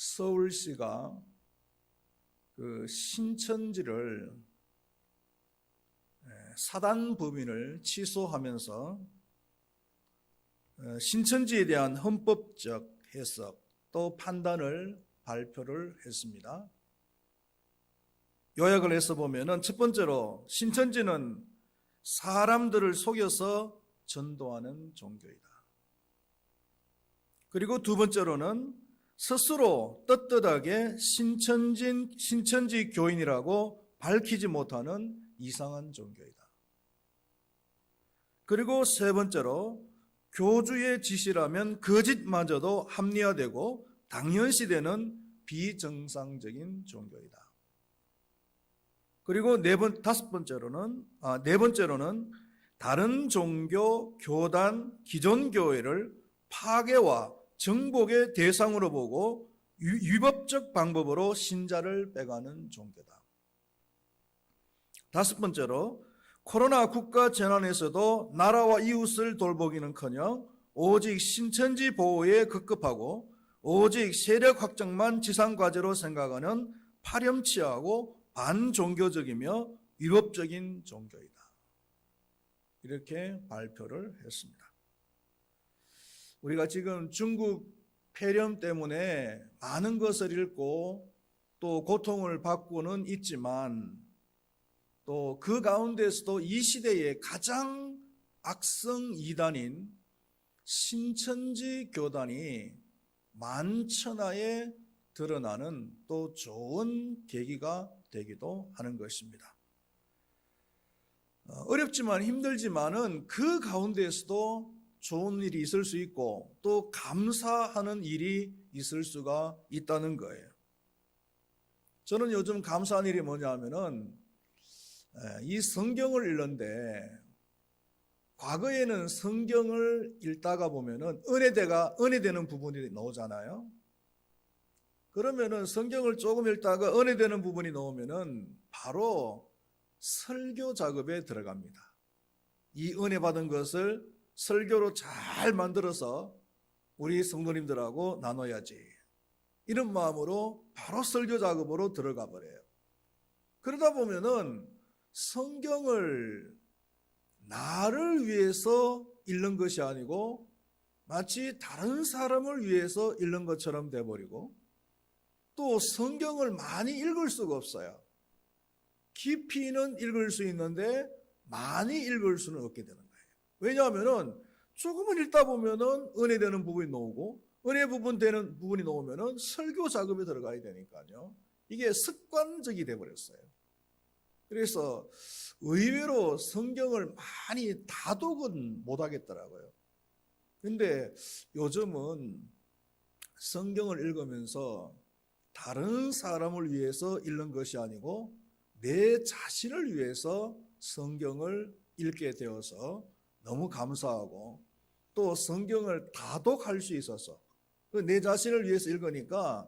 서울시가 그 신천지를 사단 법인을 취소하면서 신천지에 대한 헌법적 해석 또 판단을 발표를 했습니다. 요약을 해서 보면은 첫 번째로 신천지는 사람들을 속여서 전도하는 종교이다. 그리고 두 번째로는 스스로 떳떳하게 신천지 교인이라고 밝히지 못하는 이상한 종교이다. 그리고 세 번째로 교주의 지시라면 거짓마저도 합리화되고 당연시되는 비정상적인 종교이다. 그리고 네 번째로는 다른 종교, 교단, 기존 교회를 파괴와 정복의 대상으로 보고 위법적 방법으로 신자를 빼가는 종교다. 다섯 번째로 코로나 국가 재난에서도 나라와 이웃을 돌보기는커녕 오직 신천지 보호에 급급하고 오직 세력 확장만 지상과제로 생각하는 파렴치하고 반종교적이며 위법적인 종교이다. 이렇게 발표를 했습니다. 우리가 지금 중국 폐렴 때문에 많은 것을 잃고 또 고통을 받고는 있지만 또 그 가운데서도 이 시대의 가장 악성 이단인 신천지 교단이 만천하에 드러나는 또 좋은 계기가 되기도 하는 것입니다. 어렵지만 힘들지만은 그 가운데에서도 좋은 일이 있을 수 있고 또 감사하는 일이 있을 수가 있다는 거예요. 저는 요즘 감사한 일이 뭐냐면은 이 성경을 읽는데 과거에는 성경을 읽다가 보면은 은혜되는 부분이 나오잖아요. 그러면은 성경을 조금 읽다가 은혜되는 부분이 나오면은 바로 설교 작업에 들어갑니다. 이 은혜 받은 것을 설교로 잘 만들어서 우리 성도님들하고 나눠야지. 이런 마음으로 바로 설교 작업으로 들어가 버려요. 그러다 보면은 성경을 나를 위해서 읽는 것이 아니고 마치 다른 사람을 위해서 읽는 것처럼 돼버리고 또 성경을 많이 읽을 수가 없어요. 깊이는 읽을 수 있는데 많이 읽을 수는 없게 되는 거예요. 왜냐하면은 조금은 읽다 보면은 은혜되는 부분이 나오고 은혜 부분 되는 부분이 나오면은 설교 작업에 들어가야 되니까요. 이게 습관적이 돼버렸어요. 그래서 의외로 성경을 많이 다독은 못하겠더라고요. 근데 요즘은 성경을 읽으면서 다른 사람을 위해서 읽는 것이 아니고 내 자신을 위해서 성경을 읽게 되어서 너무 감사하고 또 성경을 다독할 수 있어서 내 자신을 위해서 읽으니까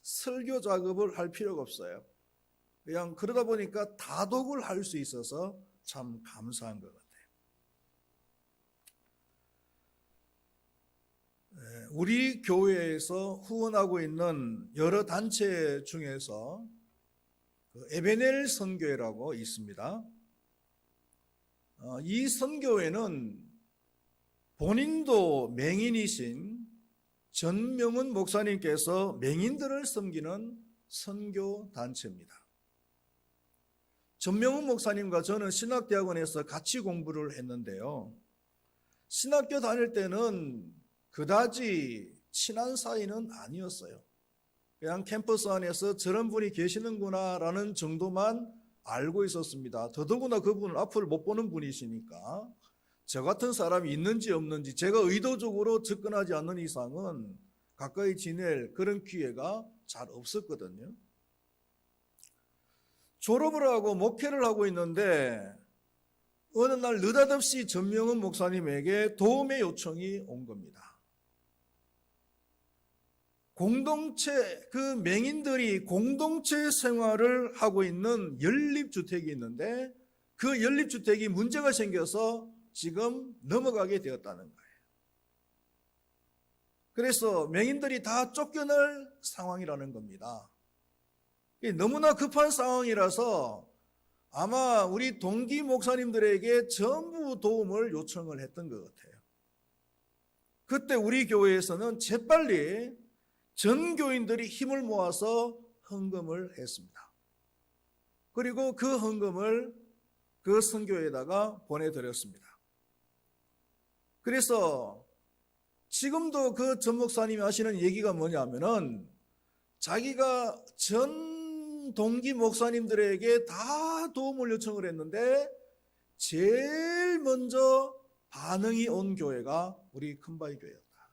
설교 작업을 할 필요가 없어요. 그냥 그러다 보니까 다독을 할 수 있어서 참 감사한 것 같아요. 우리 교회에서 후원하고 있는 여러 단체 중에서 에베넬 선교회라고 있습니다. 이 선교회는 본인도 맹인이신 전명훈 목사님께서 맹인들을 섬기는 선교 단체입니다. 전명훈 목사님과 저는 신학대학원에서 같이 공부를 했는데요. 신학교 다닐 때는 그다지 친한 사이는 아니었어요. 그냥 캠퍼스 안에서 저런 분이 계시는구나라는 정도만 알고 있었습니다. 더더구나 그분은 앞을 못 보는 분이시니까 저 같은 사람이 있는지 없는지 제가 의도적으로 접근하지 않는 이상은 가까이 지낼 그런 기회가 잘 없었거든요. 졸업을 하고 목회를 하고 있는데 어느 날 느닷없이 전명훈 목사님에게 도움의 요청이 온 겁니다. 그 맹인들이 공동체 생활을 하고 있는 연립주택이 있는데 그 연립주택이 문제가 생겨서 지금 넘어가게 되었다는 거예요. 그래서 맹인들이 다 쫓겨날 상황이라는 겁니다. 너무나 급한 상황이라서 아마 우리 동기 목사님들에게 전부 도움을 요청을 했던 것 같아요. 그때 우리 교회에서는 재빨리 전 교인들이 힘을 모아서 헌금을 했습니다. 그리고 그 헌금을 그 선교에다가 보내드렸습니다. 그래서 지금도 그 전 목사님이 하시는 얘기가 뭐냐면은 자기가 전 동기 목사님들에게 다 도움을 요청을 했는데 제일 먼저 반응이 온 교회가 우리 큰바위 교회였다.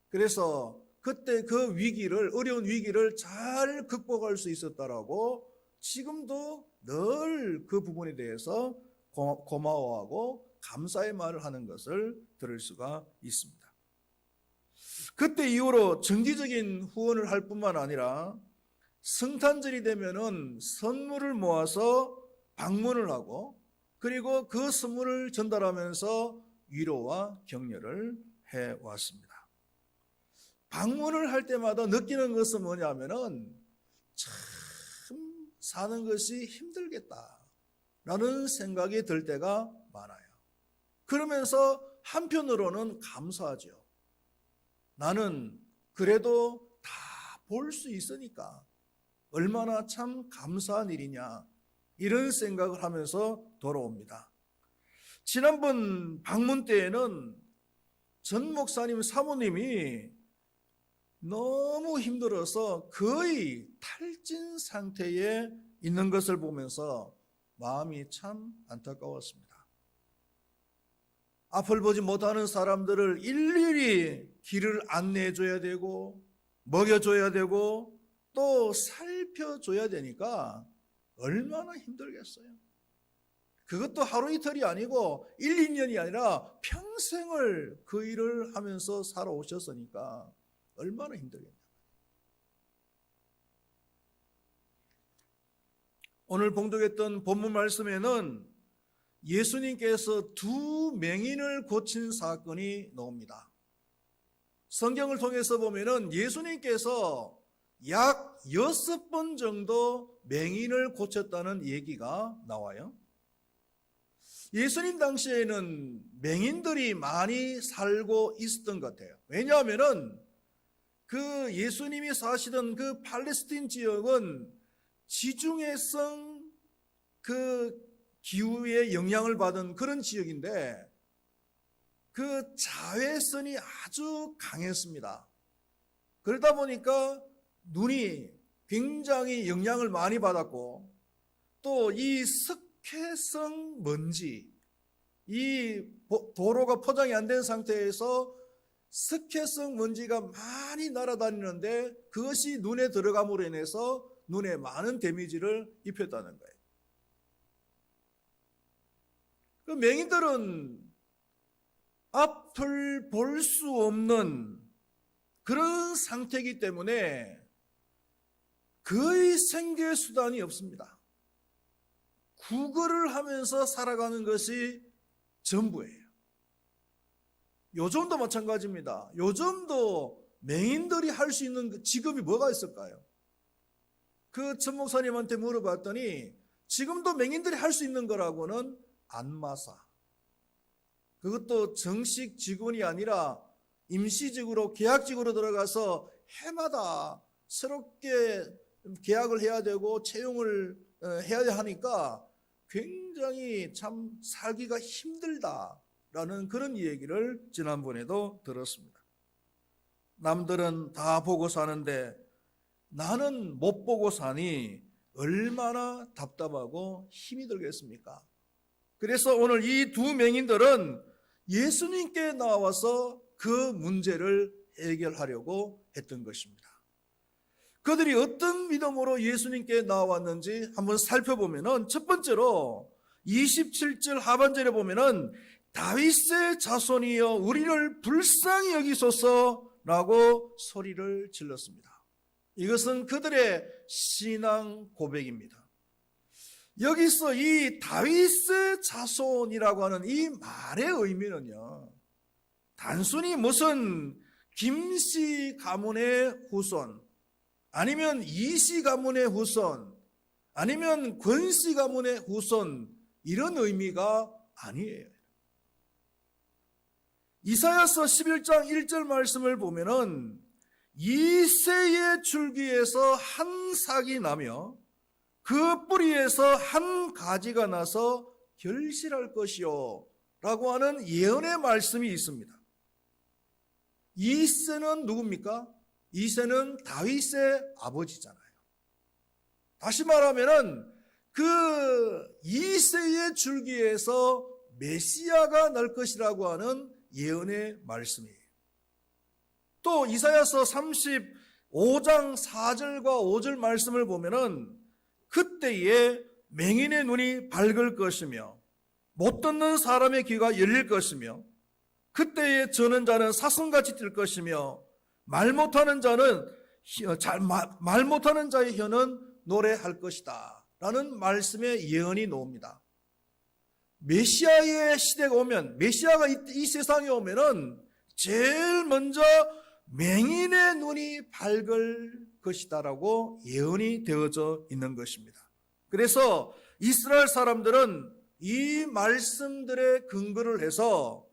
그래서 그때 그 위기를, 어려운 위기를 잘 극복할 수 있었다라고 지금도 늘 그 부분에 대해서 고마워하고 감사의 말을 하는 것을 들을 수가 있습니다. 그때 이후로 정기적인 후원을 할 뿐만 아니라 성탄절이 되면은 선물을 모아서 방문을 하고 그리고 그 선물을 전달하면서 위로와 격려를 해왔습니다. 방문을 할 때마다 느끼는 것은 뭐냐면은 참 사는 것이 힘들겠다라는 생각이 들 때가 많아요. 그러면서 한편으로는 감사하죠. 나는 그래도 다 볼 수 있으니까 얼마나 참 감사한 일이냐 이런 생각을 하면서 돌아옵니다. 지난번 방문 때에는 전 목사님 사모님이 너무 힘들어서 거의 탈진 상태에 있는 것을 보면서 마음이 참 안타까웠습니다. 앞을 보지 못하는 사람들을 일일이 길을 안내해줘야 되고 먹여줘야 되고 또 살펴줘야 되니까 얼마나 힘들겠어요. 그것도 하루 이틀이 아니고 1, 2년이 아니라 평생을 그 일을 하면서 살아오셨으니까 얼마나 힘들겠냐. 오늘 봉독했던 본문 말씀에는 예수님께서 두 맹인을 고친 사건이 나옵니다. 성경을 통해서 보면은 예수님께서 약 6번 정도 맹인을 고쳤다는 얘기가 나와요. 예수님 당시에는 맹인들이 많이 살고 있었던 것 같아요. 왜냐하면은 그 예수님이 사시던 그 팔레스틴 지역은 지중해성 그 기후의 영향을 받은 그런 지역인데 그 자외선이 아주 강했습니다. 그러다 보니까 눈이 굉장히 영향을 많이 받았고 또 이 석회성 먼지, 이 도로가 포장이 안 된 상태에서 석회성 먼지가 많이 날아다니는데 그것이 눈에 들어감으로 인해서 눈에 많은 데미지를 입혔다는 거예요. 그 맹인들은 앞을 볼 수 없는 그런 상태이기 때문에 거의 생계 수단이 없습니다. 구걸을 하면서 살아가는 것이 전부예요. 요즘도 마찬가지입니다. 요즘도 맹인들이 할 수 있는 직업이 뭐가 있을까요? 그 전 목사님한테 물어봤더니 지금도 맹인들이 할 수 있는 거라고는 안마사, 그것도 정식 직원이 아니라 임시직으로 계약직으로 들어가서 해마다 새롭게 계약을 해야 되고 채용을 해야 하니까 굉장히 참 살기가 힘들다라는 그런 얘기를 지난번에도 들었습니다. 남들은 다 보고 사는데 나는 못 보고 사니 얼마나 답답하고 힘이 들겠습니까? 그래서 오늘 이 두 맹인들은 예수님께 나와서 그 문제를 해결하려고 했던 것입니다. 그들이 어떤 믿음으로 예수님께 나왔는지 한번 살펴보면은 첫 번째로 27절 하반절에 보면은 다윗의 자손이여 우리를 불쌍히 여기소서라고 소리를 질렀습니다. 이것은 그들의 신앙 고백입니다. 여기서 이 다윗의 자손이라고 하는 이 말의 의미는요, 단순히 무슨 김씨 가문의 후손, 아니면 이씨 가문의 후손, 아니면 권씨 가문의 후손, 이런 의미가 아니에요. 이사야서 11장 1절 말씀을 보면은 이새의 줄기에서 한 삭이 나며 그 뿌리에서 한 가지가 나서 결실할 것이요 라고 하는 예언의 말씀이 있습니다. 이새는 누굽니까? 이새는 다윗의 아버지잖아요. 다시 말하면은 그 이새의 줄기에서 메시아가 날 것이라고 하는 예언의 말씀이에요. 또 이사야서 35장 4절과 5절 말씀을 보면은 그때에 맹인의 눈이 밝을 것이며 못 듣는 사람의 귀가 열릴 것이며 그때에 저는 자는 사슴같이 뛸 것이며 말 못하는 자의 혀는 노래할 것이다 라는 말씀의 예언이 나옵니다. 메시아의 시대가 오면, 메시아가 이 세상에 오면은 제일 먼저 맹인의 눈이 밝을 것이다라고 예언이 되어져 있는 것입니다. 그래서 이스라엘 사람들은 이 말씀들의 근거를 해서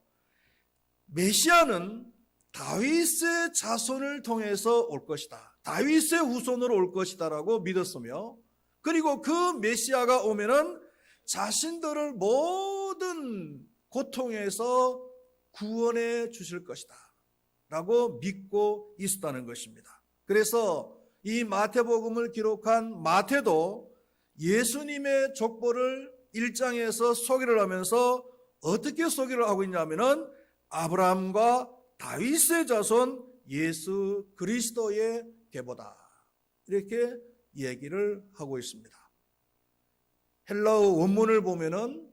메시아는 다윗의 자손을 통해서 올 것이다, 다윗의 후손으로 올 것이다라고 믿었으며, 그리고 그 메시아가 오면은 자신들을 모든 고통에서 구원해 주실 것이다 라고 믿고 있었다는 것입니다. 그래서 이 마태복음을 기록한 마태도 예수님의 족보를 1장에서 소개를 하면서 어떻게 소개를 하고 있냐면은 아브라함과 다윗의 자손 예수 그리스도의 계보다, 이렇게 얘기를 하고 있습니다. 헬라어 원문을 보면은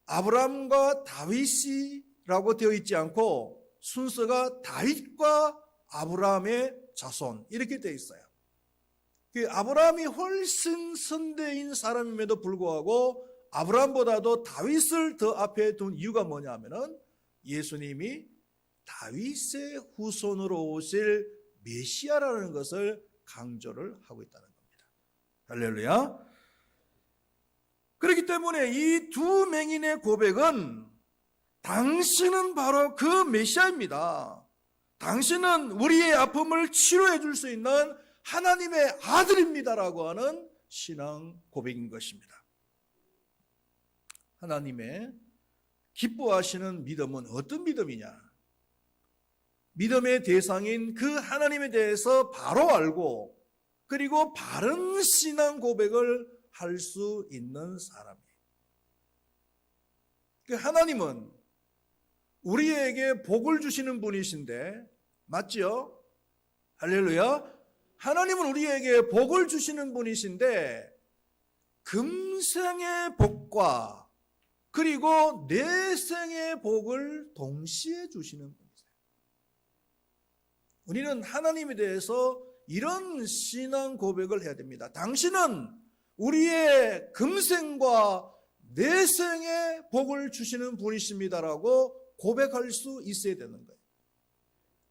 아브라함과 다윗이라고 되어 있지 않고 순서가 다윗과 아브라함의 자손, 이렇게 되어 있어요. 아브라함이 훨씬 선대인 사람임에도 불구하고 아브라함보다도 다윗을 더 앞에 둔 이유가 뭐냐 하면은 예수님이 다윗의 후손으로 오실 메시아라는 것을 강조를 하고 있다는 겁니다. 할렐루야. 그렇기 때문에 이 두 맹인의 고백은 당신은 바로 그 메시아입니다, 당신은 우리의 아픔을 치료해 줄 수 있는 하나님의 아들입니다라고 하는 신앙 고백인 것입니다. 하나님의 기뻐하시는 믿음은 어떤 믿음이냐? 믿음의 대상인 그 하나님에 대해서 바로 알고 그리고 바른 신앙 고백을 할 수 있는 사람이에요. 하나님은 우리에게 복을 주시는 분이신데, 맞지요? 할렐루야. 하나님은 우리에게 복을 주시는 분이신데 금생의 복과 그리고 내생의 복을 동시에 주시는 분이세요. 우리는 하나님에 대해서 이런 신앙 고백을 해야 됩니다. 당신은 우리의 금생과 내생의 복을 주시는 분이십니다라고 고백할 수 있어야 되는 거예요.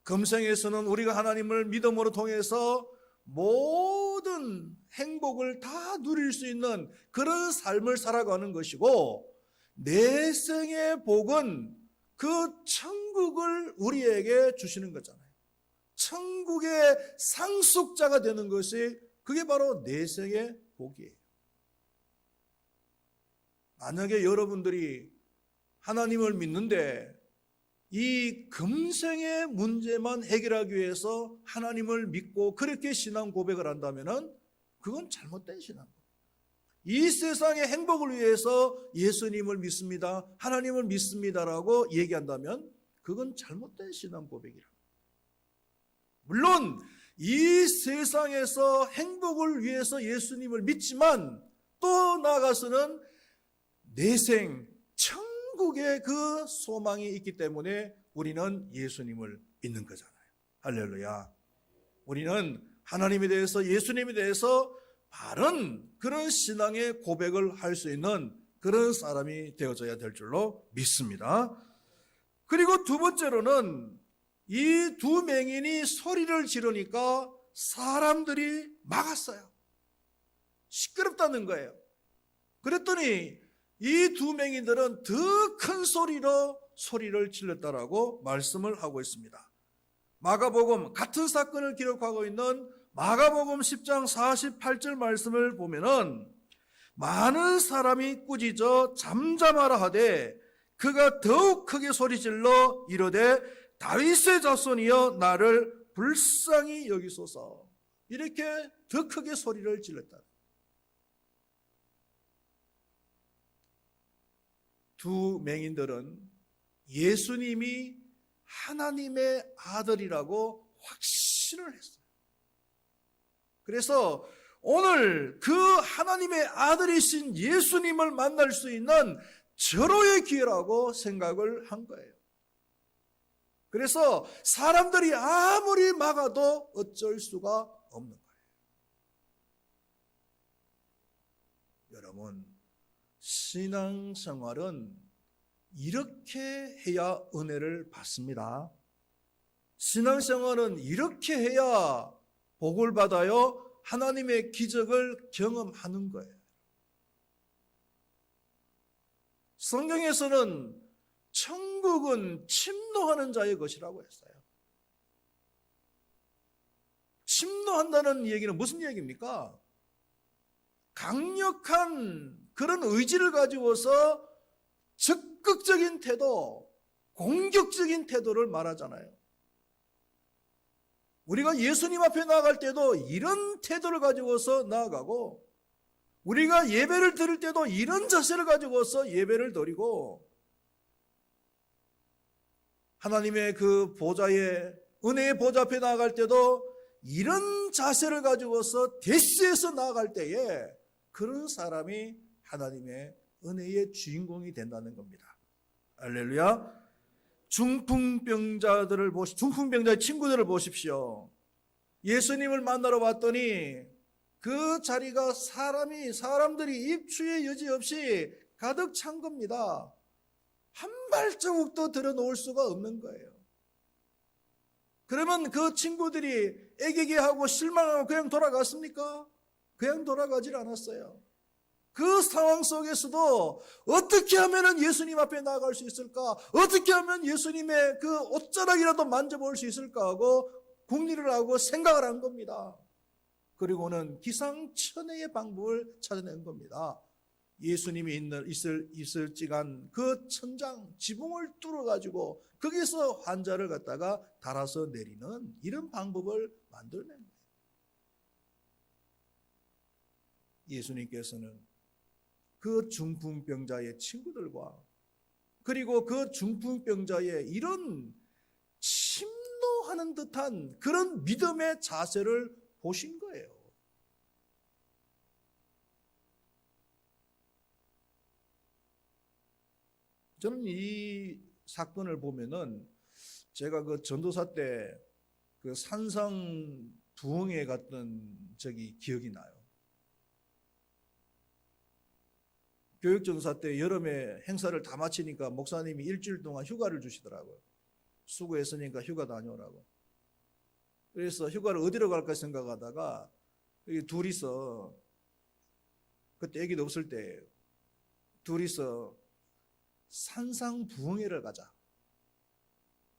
금생에서는 우리가 하나님을 믿음으로 통해서 모든 행복을 다 누릴 수 있는 그런 삶을 살아가는 것이고, 내생의 복은 그 천국을 우리에게 주시는 거잖아요. 천국의 상속자가 되는 것이 그게 바로 내생의 복이에요. 만약에 여러분들이 하나님을 믿는데 이 금생의 문제만 해결하기 위해서 하나님을 믿고 그렇게 신앙 고백을 한다면 그건 잘못된 신앙 고백. 이 세상의 행복을 위해서 예수님을 믿습니다, 하나님을 믿습니다라고 얘기한다면 그건 잘못된 신앙 고백이라. 물론 이 세상에서 행복을 위해서 예수님을 믿지만 또 나아가서는 내생 천국의 그 소망이 있기 때문에 우리는 예수님을 믿는 거잖아요. 할렐루야. 우리는 하나님에 대해서, 예수님에 대해서 바른 그런 신앙의 고백을 할 수 있는 그런 사람이 되어져야 될 줄로 믿습니다. 그리고 두 번째로는 이 두 맹인이 소리를 지르니까 사람들이 막았어요. 시끄럽다는 거예요. 그랬더니 이 두 맹인들은 더 큰 소리로 소리를 질렀다라고 말씀을 하고 있습니다. 마가복음, 같은 사건을 기록하고 있는 마가복음 10장 48절 말씀을 보면은 많은 사람이 꾸짖어 잠잠하라 하되 그가 더욱 크게 소리질러 이르되 다윗의 자손이여 나를 불쌍히 여기소서. 이렇게 더 크게 소리를 질렀다. 두 맹인들은 예수님이 하나님의 아들이라고 확신을 했어요. 그래서 오늘 그 하나님의 아들이신 예수님을 만날 수 있는 절호의 기회라고 생각을 한 거예요. 그래서 사람들이 아무리 막아도 어쩔 수가 없는 거예요. 여러분, 신앙생활은 이렇게 해야 은혜를 받습니다. 신앙생활은 이렇게 해야 복을 받아요. 하나님의 기적을 경험하는 거예요. 성경에서는 천국은 침노하는 자의 것이라고 했어요. 침노한다는 얘기는 무슨 얘기입니까? 강력한 그런 의지를 가지고서 적극적인 태도, 공격적인 태도를 말하잖아요. 우리가 예수님 앞에 나아갈 때도 이런 태도를 가지고서 나아가고, 우리가 예배를 드릴 때도 이런 자세를 가지고서 예배를 드리고, 하나님의 그 보좌에, 은혜의 보좌 앞에 나아갈 때도 이런 자세를 가지고서 대시해서 나아갈 때에 그런 사람이 하나님의 은혜의 주인공이 된다는 겁니다. 할렐루야. 중풍병자의 친구들을 보십시오. 예수님을 만나러 왔더니 그 자리가 사람들이 입추의 여지 없이 가득 찬 겁니다. 한 발자국도 들여놓을 수가 없는 거예요. 그러면 그 친구들이 애기게하고 실망하고 그냥 돌아갔습니까? 그냥 돌아가질 않았어요. 그 상황 속에서도 어떻게 하면 예수님 앞에 나아갈 수 있을까? 어떻게 하면 예수님의 그 옷자락이라도 만져볼 수 있을까 하고 궁리를 하고 생각을 한 겁니다. 그리고는 기상천외의 방법을 찾아낸 겁니다. 예수님이 있을지간 그 천장, 지붕을 뚫어가지고 거기서 환자를 갖다가 달아서 내리는 이런 방법을 만들어낸 거예요. 예수님께서는 그 중풍병자의 친구들과 그리고 그 중풍병자의 이런 침노하는 듯한 그런 믿음의 자세를 보신 거예요. 저는 이 사건을 보면은 제가 그 전도사 때 그 산상 부흥회 갔던 적이 기억이 나요. 교육전도사 때 여름에 행사를 다 마치니까 목사님이 일주일 동안 휴가를 주시더라고요. 수고했으니까 휴가 다녀오라고. 그래서 휴가를 어디로 갈까 생각하다가 둘이서, 그때 애기도 없을 때 둘이서 산상 부흥회를 가자.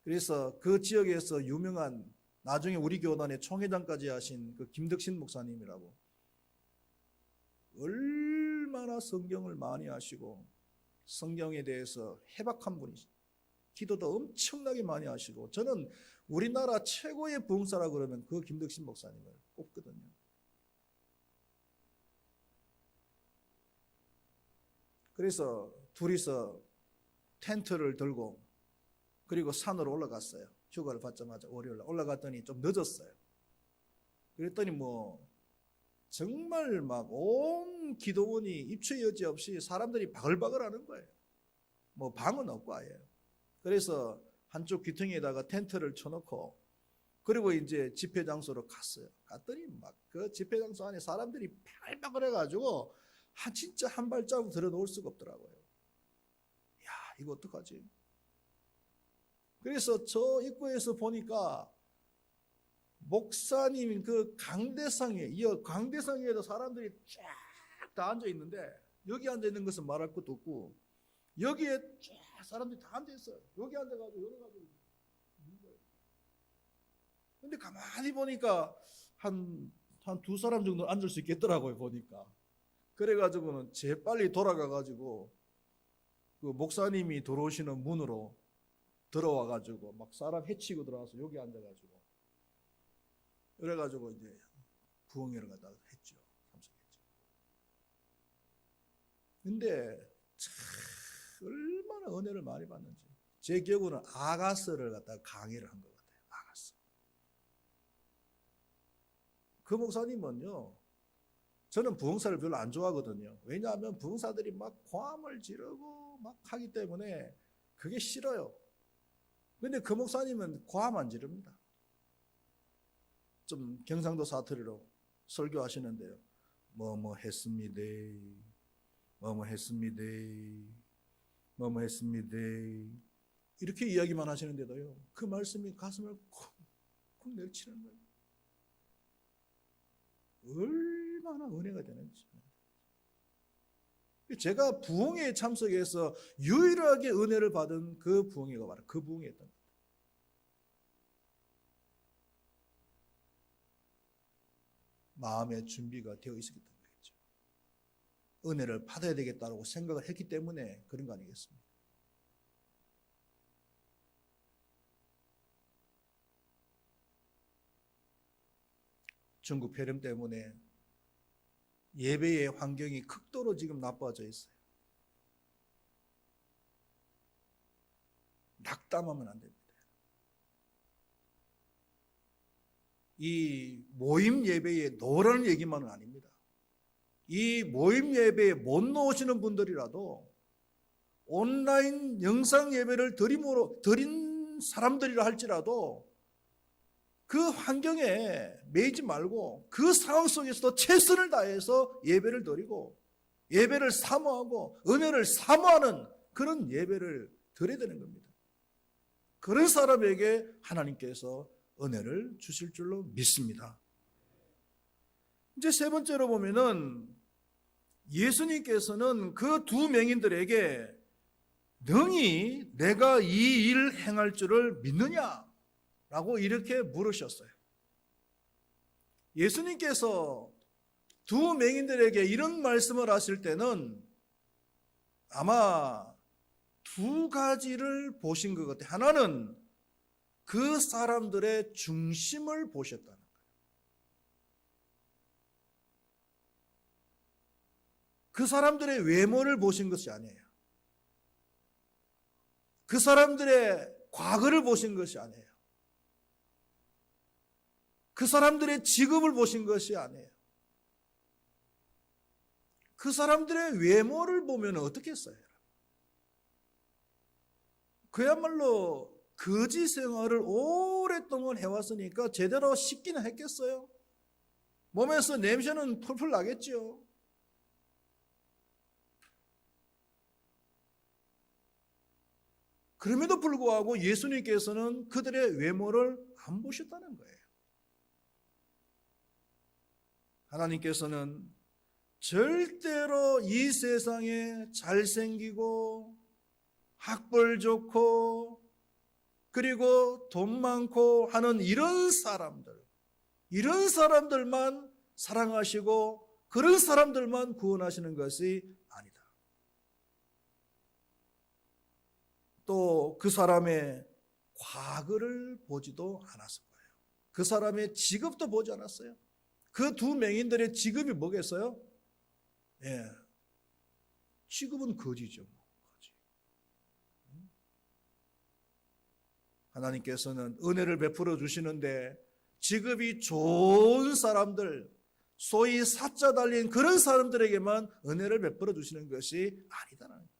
그래서 그 지역에서 유명한, 나중에 우리 교단의 총회장까지 하신 그 김덕신 목사님이라고, 얼마나 성경을 많이 하시고 성경에 대해서 해박한 분이시죠. 기도도 엄청나게 많이 하시고, 저는 우리나라 최고의 부흥사라 그러면 그 김덕신 목사님을 꼽거든요. 그래서 둘이서 텐트를 들고 그리고 산으로 올라갔어요. 휴가를 받자마자 월요일 날 올라갔더니 좀 늦었어요. 그랬더니 정말 막 온 기도원이 입추의 여지 없이 사람들이 바글바글 하는 거예요. 방은 없고 아예. 그래서 한쪽 귀퉁이에다가 텐트를 쳐놓고 그리고 이제 집회 장소로 갔어요. 갔더니 막 그 집회 장소 안에 사람들이 바글바글 해가지고 진짜 한 발자국 들여놓을 수가 없더라고요. 야, 이거 어떡하지? 그래서 저 입구에서 보니까 목사님 그 강대상에도 사람들이 쫙 다 앉아 있는데, 여기 앉아 있는 것은 말할 것도 없고 여기에 쫙 사람들이 다 앉아 있어요. 여기 앉아가지고 여기 가지고 있는 거예요. 근데 가만히 보니까 한 두 사람 정도 앉을 수 있겠더라고요, 보니까. 그래가지고는 재빨리 돌아가가지고 그 목사님이 들어오시는 문으로 들어와가지고 막 사람 해치고 들어와서 여기 앉아가지고, 그래가지고 이제 부흥회를 갖다가 했죠. 참석했죠. 근데 참 얼마나 은혜를 많이 받는지. 제 기억으로는 아가스를 갖다가 강의를 한 것 같아요. 아가스. 그 목사님은요, 저는 부흥사를 별로 안 좋아하거든요. 왜냐하면 부흥사들이 막 고함을 지르고 막 하기 때문에 그게 싫어요. 근데 그 목사님은 고함 안 지릅니다. 좀 경상도 사투리로 설교하시는데요. 뭐뭐 했습니다. 뭐뭐 했습니다. 뭐뭐 했습니다. 이렇게 이야기만 하시는데도요, 그 말씀이 가슴을 쿵쿵 내리치는 거예요. 얼마나 은혜가 되는지. 제가 부흥회에 참석해서 유일하게 은혜를 받은 그 부흥회가 바로 그 부흥회였던 겁니다. 마음의 준비가 되어 있었기 때문이겠죠. 은혜를 받아야 되겠다고 생각을 했기 때문에 그런 거 아니겠습니까? 중국 폐렴 때문에 예배의 환경이 극도로 지금 나빠져 있어요. 낙담하면 안 됩니다. 이 모임 예배에 넣으라는 얘기만은 아닙니다. 이 모임 예배에 못 넣으시는 분들이라도 온라인 영상 예배를 드린 사람들이라 할지라도 그 환경에 매이지 말고 그 상황 속에서도 최선을 다해서 예배를 드리고 예배를 사모하고 은혜를 사모하는 그런 예배를 드려야 되는 겁니다. 그런 사람에게 하나님께서 은혜를 주실 줄로 믿습니다. 이제 세 번째로 보면은 예수님께서는 그 두 맹인들에게 능히 내가 이 일을 행할 줄을 믿느냐? 라고 이렇게 물으셨어요. 예수님께서 두 맹인들에게 이런 말씀을 하실 때는 아마 두 가지를 보신 것 같아요. 하나는 그 사람들의 중심을 보셨다는 거예요. 그 사람들의 외모를 보신 것이 아니에요. 그 사람들의 과거를 보신 것이 아니에요. 그 사람들의 직업을 보신 것이 아니에요. 그 사람들의 외모를 보면 어떻게 했어요? 그야말로 거지 생활을 오랫동안 해왔으니까 제대로 씻기는 했겠어요? 몸에서 냄새는 풀풀 나겠죠. 그럼에도 불구하고 예수님께서는 그들의 외모를 안 보셨다는 거예요. 하나님께서는 절대로 이 세상에 잘생기고 학벌 좋고 그리고 돈 많고 하는 이런 사람들만 사랑하시고 그런 사람들만 구원하시는 것이 아니다. 또 그 사람의 과거를 보지도 않았을 거예요. 그 사람의 직업도 보지 않았어요. 그 두 맹인들의 직업이 뭐겠어요? 예, 직업은 거지죠. 거지. 하나님께서는 은혜를 베풀어 주시는데 직업이 좋은 사람들, 소위 사자 달린 그런 사람들에게만 은혜를 베풀어 주시는 것이 아니다라는 거예요.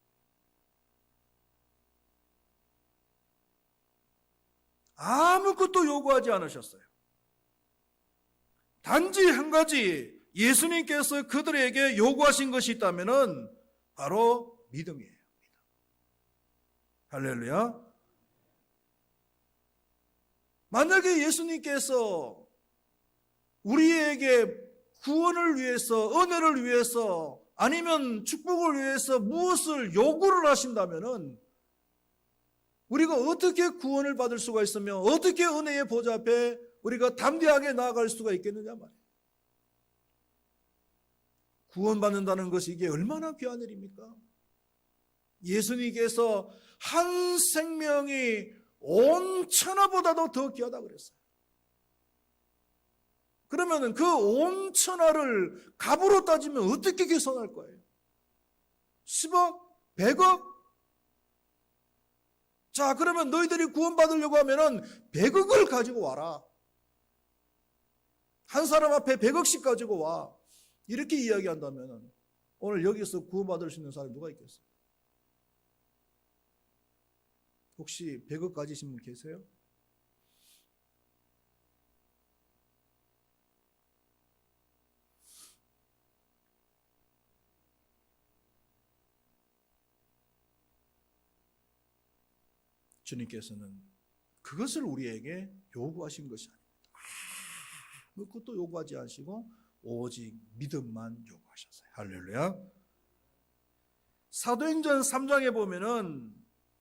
아무것도 요구하지 않으셨어요. 단지 한 가지 예수님께서 그들에게 요구하신 것이 있다면 바로 믿음이에요. 믿음. 할렐루야. 만약에 예수님께서 우리에게 구원을 위해서, 은혜를 위해서, 아니면 축복을 위해서 무엇을 요구를 하신다면은 우리가 어떻게 구원을 받을 수가 있으며 어떻게 은혜의 보좌 앞에 우리가 담대하게 나아갈 수가 있겠느냐 말이에요. 구원받는다는 것이 이게 얼마나 귀한 일입니까? 예수님께서 한 생명이 온 천하보다도 더 귀하다 그랬어요. 그러면 그 온 천하를 값으로 따지면 어떻게 계산할 거예요? 10억? 100억? 자, 그러면 너희들이 구원받으려고 하면은 100억을 가지고 와라. 한 사람 앞에 100억씩 가지고 와. 이렇게 이야기한다면은 오늘 여기서 구원받을 수 있는 사람이 누가 있겠어요? 혹시 100억 가지신 분 계세요? 주님께서는 그것을 우리에게 요구하신 것이 아닙니다. 그것도 요구하지 않으시고 오직 믿음만 요구하셨어요. 할렐루야. 사도행전 3장에 보면은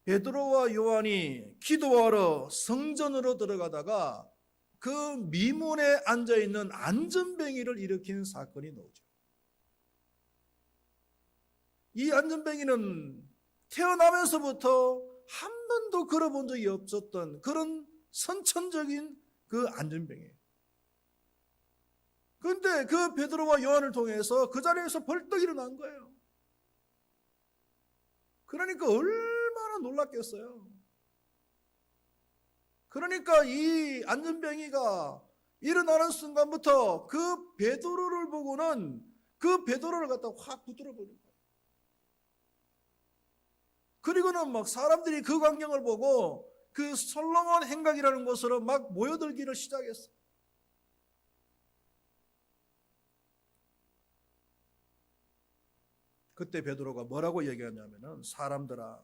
베드로와 요한이 기도하러 성전으로 들어가다가 그 미문에 앉아있는 안전뱅이를 일으킨 사건이 나오죠. 이 안전뱅이는 태어나면서부터 한 번도 걸어본 적이 없었던 그런 선천적인 그 안전뱅이에요. 그런데 그 베드로와 요한을 통해서 그 자리에서 벌떡 일어난 거예요. 그러니까 얼마나 놀랐겠어요. 그러니까 이 안전뱅이가 일어나는 순간부터 그 베드로를 보고는 그 베드로를 갖다 확 붙들어 버린 거예요. 그리고는 막 사람들이 그 광경을 보고 그 솔로몬 행각이라는 곳으로 막 모여들기를 시작했어요. 그때 베드로가 뭐라고 얘기하냐면은, 사람들아,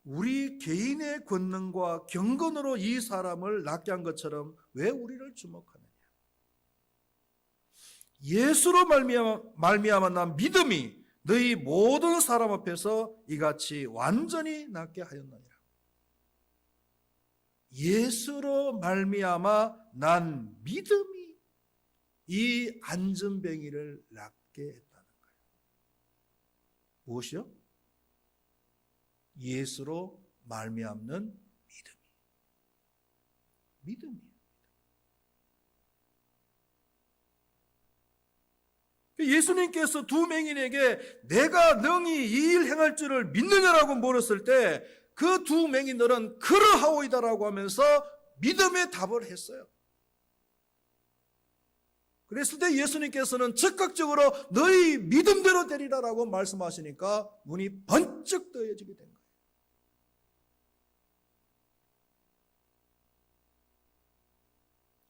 우리 개인의 권능과 경건으로 이 사람을 낫게 한 것처럼 왜 우리를 주목하느냐? 예수로 말미암아 난 믿음이 너희 모든 사람 앞에서 이같이 완전히 낫게 하였느니라. 예수로 말미암아 난 믿음이 이 안전뱅이를 낫게 했다는 거예요. 무엇이요? 예수로 말미암는 믿음이에요. 예수님께서 두 맹인에게 내가 능히 이 일 행할 줄을 믿느냐라고 물었을 때 그 두 맹인들은 그러하오이다라고 하면서 믿음의 답을 했어요. 그랬을 때 예수님께서는 즉각적으로 너희 믿음대로 되리라라고 말씀하시니까 눈이 번쩍 뜨여지게 된 거예요.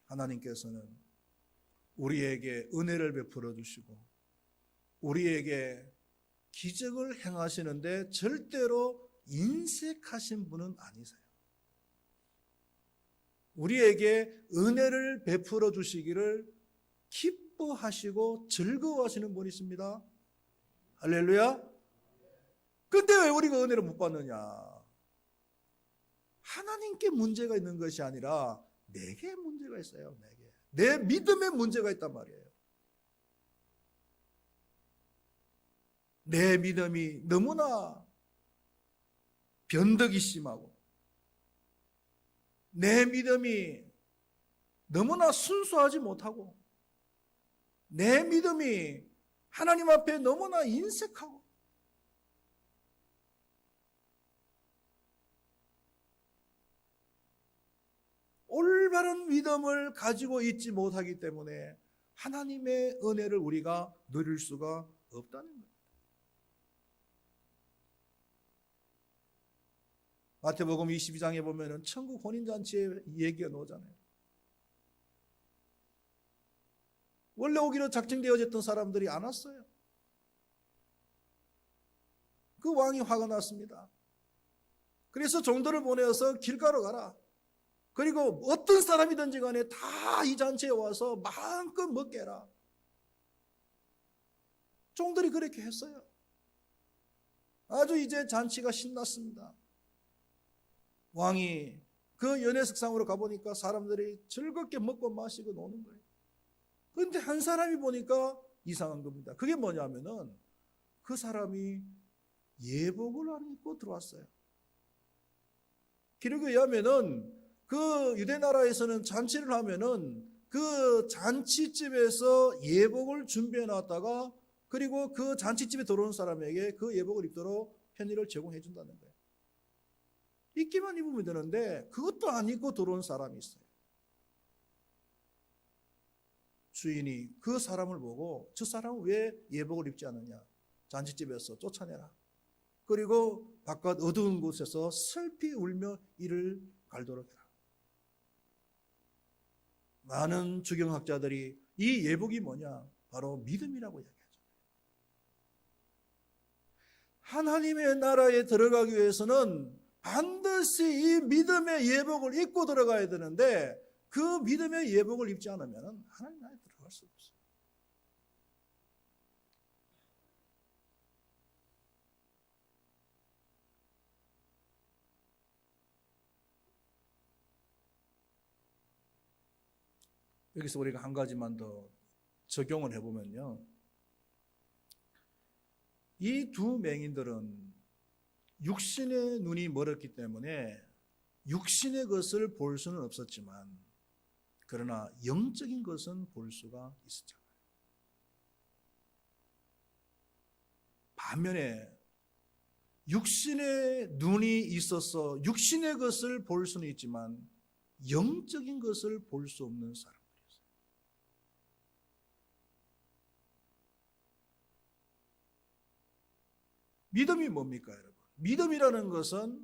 하나님께서는 우리에게 은혜를 베풀어 주시고 우리에게 기적을 행하시는데 절대로 인색하신 분은 아니세요. 우리에게 은혜를 베풀어 주시기를 기뻐하시고 즐거워하시는 분이십니다. 할렐루야. 근데 왜 우리가 은혜를 못 받느냐? 하나님께 문제가 있는 것이 아니라 내게 문제가 있어요. 내 믿음에 문제가 있단 말이에요. 내 믿음이 너무나 변덕이 심하고 내 믿음이 너무나 순수하지 못하고 내 믿음이 하나님 앞에 너무나 인색하고 올바른 믿음을 가지고 있지 못하기 때문에 하나님의 은혜를 우리가 누릴 수가 없다는 거예요. 마태복음 22장에 보면은 천국 혼인잔치의 얘기가 나오잖아요. 원래 오기로 작정되어졌던 사람들이 안 왔어요. 그 왕이 화가 났습니다. 그래서 종들을 보내어서 길가로 가라. 그리고 어떤 사람이든지 간에 다 이 잔치에 와서 마음껏 먹게 해라. 종들이 그렇게 했어요. 아주 이제 잔치가 신났습니다. 왕이 그 연회석상으로 가보니까 사람들이 즐겁게 먹고 마시고 노는 거예요. 그런데 한 사람이 보니까 이상한 겁니다. 그게 뭐냐면은 그 사람이 예복을 안 입고 들어왔어요. 기록에 의하면은 그 유대 나라에서는 잔치를 하면은 그 잔치집에서 예복을 준비해 놨다가 그리고 그 잔치집에 들어온 사람에게 그 예복을 입도록 편의를 제공해 준다는 거예요. 입기만 입으면 되는데 그것도 안 입고 들어온 사람이 있어요. 주인이 그 사람을 보고 저 사람은 왜 예복을 입지 않느냐, 잔치집에서 쫓아내라. 그리고 바깥 어두운 곳에서 슬피 울며 이를 갈도록 해라. 많은 주경학자들이 이 예복이 뭐냐, 바로 믿음이라고 이야기하죠. 하나님의 나라에 들어가기 위해서는 반드시 이 믿음의 예복을 입고 들어가야 되는데 그 믿음의 예복을 입지 않으면 하나님 나라에 들어갈 수가 없어요. 여기서 우리가 한 가지만 더 적용을 해보면요, 이 두 맹인들은 육신의 눈이 멀었기 때문에 육신의 것을 볼 수는 없었지만 그러나 영적인 것은 볼 수가 있었잖아요. 반면에 육신의 눈이 있어서 육신의 것을 볼 수는 있지만 영적인 것을 볼 수 없는 사람들이었어요. 믿음이 뭡니까, 여러분? 믿음이라는 것은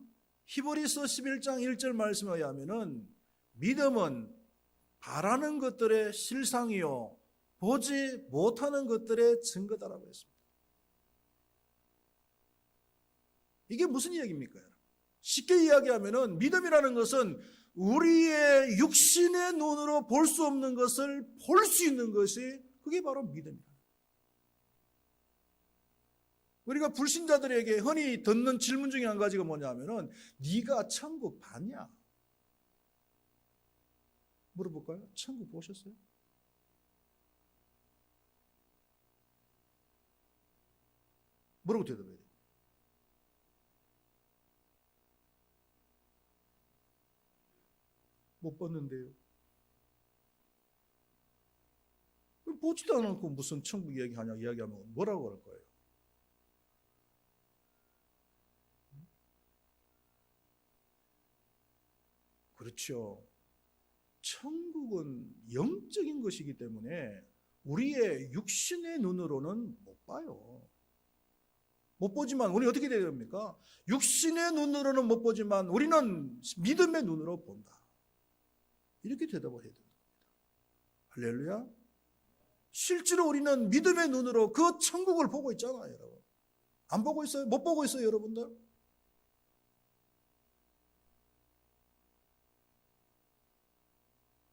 히브리서 11장 1절 말씀에 의하면은 믿음은 바라는 것들의 실상이요 보지 못하는 것들의 증거다라고 했습니다. 이게 무슨 이야기입니까? 쉽게 이야기하면은 믿음이라는 것은 우리의 육신의 눈으로 볼 수 없는 것을 볼 수 있는 것이 그게 바로 믿음이다. 우리가 불신자들에게 흔히 듣는 질문 중에 한 가지가 뭐냐면은 네가 천국 봤냐? 물어볼까요? 천국 보셨어요? 뭐라고 대답해야 돼요? 못 봤는데요. 보지도 않고 무슨 천국 이야기하냐 이야기하면 뭐라고 그럴 거예요? 그렇죠. 천국은 영적인 것이기 때문에 우리의 육신의 눈으로는 못 봐요. 못 보지만 우리 어떻게 돼야 됩니까? 육신의 눈으로는 못 보지만 우리는 믿음의 눈으로 본다. 이렇게 대답을 해야 됩니다. 할렐루야. 실제로 우리는 믿음의 눈으로 그 천국을 보고 있잖아요, 여러분. 안 보고 있어요? 못 보고 있어요, 여러분들?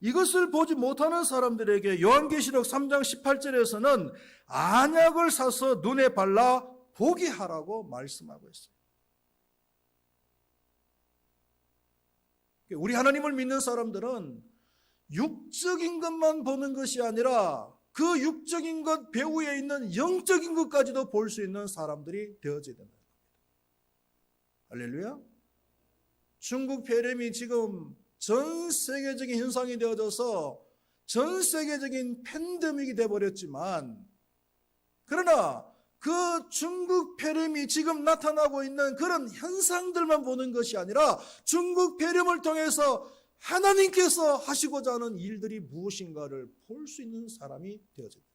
이것을 보지 못하는 사람들에게 요한계시록 3장 18절에서는 안약을 사서 눈에 발라 보게 하라고 말씀하고 있어요. 우리 하나님을 믿는 사람들은 육적인 것만 보는 것이 아니라 그 육적인 것 배후에 있는 영적인 것까지도 볼 수 있는 사람들이 되어져야 된다. 할렐루야. 중국 폐렴이 지금 전 세계적인 현상이 되어져서 전 세계적인 팬데믹이 되어버렸지만 그러나 그 중국 폐렴이 지금 나타나고 있는 그런 현상들만 보는 것이 아니라 중국 폐렴을 통해서 하나님께서 하시고자 하는 일들이 무엇인가를 볼 수 있는 사람이 되어집니다.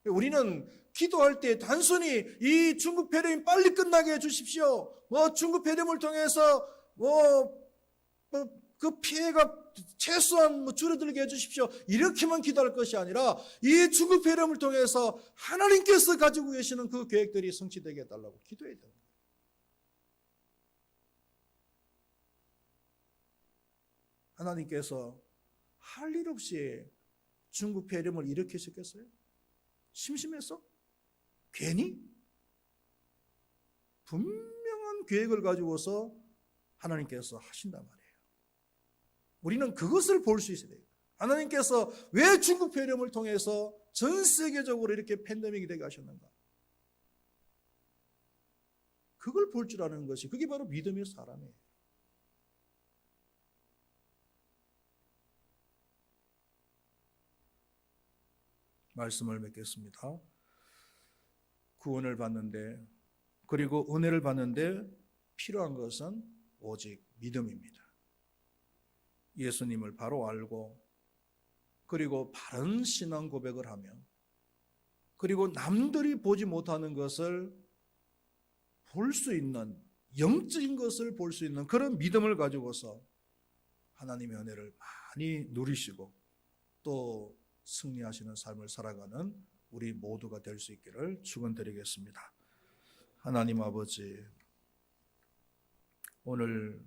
우리는 기도할 때 단순히 이 중국 폐렴이 빨리 끝나게 해주십시오. 중국 폐렴을 통해서 그 피해가 최소한 줄어들게 해주십시오. 이렇게만 기도할 것이 아니라 이 중국 폐렴을 통해서 하나님께서 가지고 계시는 그 계획들이 성취되게 해달라고 기도해야 됩니다. 하나님께서 할 일 없이 중국 폐렴을 일으키셨겠어요? 심심해서? 괜히? 분명한 계획을 가지고서 하나님께서 하신단 말이에요. 우리는 그것을 볼 수 있어야 돼요. 하나님께서 왜 중국 폐렴을 통해서 전 세계적으로 이렇게 팬데믹이 되게 하셨는가? 그걸 볼 줄 아는 것이, 그게 바로 믿음의 사람이에요. 말씀을 맺겠습니다. 구원을 받는데, 그리고 은혜를 받는데 필요한 것은 오직 믿음입니다. 예수님을 바로 알고, 그리고 바른 신앙 고백을 하며, 그리고 남들이 보지 못하는 것을 볼 수 있는, 영적인 것을 볼 수 있는 그런 믿음을 가지고서 하나님의 은혜를 많이 누리시고 또 승리하시는 삶을 살아가는 우리 모두가 될 수 있기를 축원드리겠습니다. 하나님 아버지, 오늘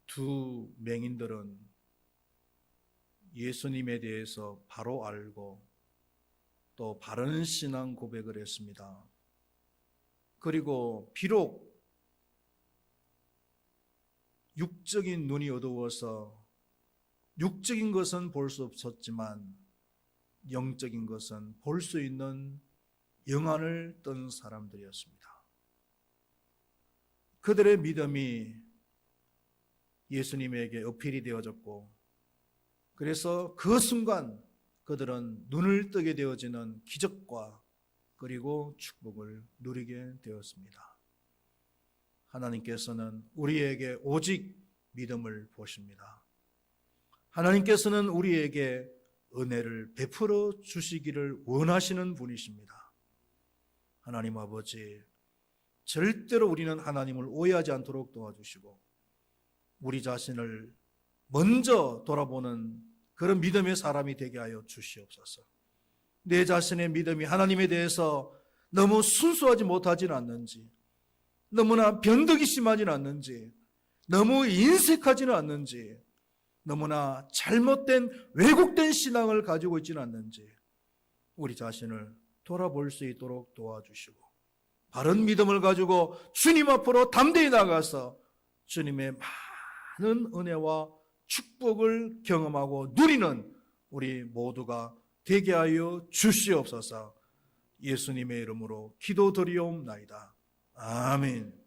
두 맹인들은 예수님에 대해서 바로 알고 또 바른 신앙 고백을 했습니다. 그리고 비록 육적인 눈이 어두워서 육적인 것은 볼 수 없었지만 영적인 것은 볼 수 있는 영안을 뜬 사람들이었습니다. 그들의 믿음이 예수님에게 어필이 되어졌고, 그래서 그 순간 그들은 눈을 뜨게 되어지는 기적과 그리고 축복을 누리게 되었습니다. 하나님께서는 우리에게 오직 믿음을 보십니다. 하나님께서는 우리에게 은혜를 베풀어 주시기를 원하시는 분이십니다. 하나님 아버지, 절대로 우리는 하나님을 오해하지 않도록 도와주시고 우리 자신을 먼저 돌아보는 그런 믿음의 사람이 되게 하여 주시옵소서. 내 자신의 믿음이 하나님에 대해서 너무 순수하지 못하지는 않는지, 너무나 변덕이 심하지는 않는지, 너무 인색하지는 않는지, 너무나 잘못된 왜곡된 신앙을 가지고 있지는 않는지 우리 자신을 돌아볼 수 있도록 도와주시고 바른 믿음을 가지고 주님 앞으로 담대히 나가서 주님의 많은 은혜와 축복을 경험하고 누리는 우리 모두가 되게 하여 주시옵소서. 예수님의 이름으로 기도드리옵나이다. 아멘.